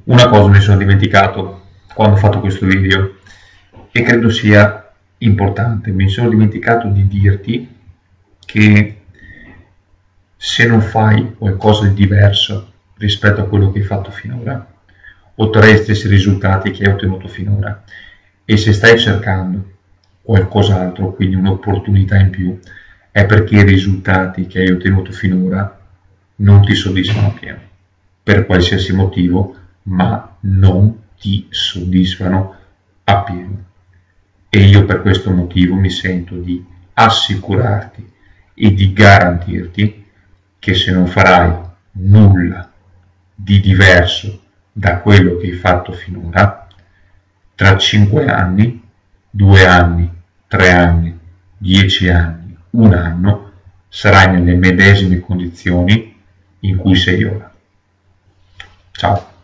Una cosa mi sono dimenticato quando ho fatto questo video e credo sia importante, mi sono dimenticato di dirti che se non fai qualcosa di diverso rispetto a quello che hai fatto finora, otterrai gli stessi risultati che hai ottenuto finora, e se stai cercando qualcos'altro, quindi un'opportunità in più, è perché i risultati che hai ottenuto finora non ti soddisfano appieno, per qualsiasi motivo, ma non ti soddisfano appieno. E io per questo motivo mi sento di assicurarti e di garantirti che se non farai nulla di diverso da quello che hai fatto finora, tra 5 anni, 2 anni, 3 anni, 10 anni, un anno, sarai nelle medesime condizioni in cui sei ora. Ciao.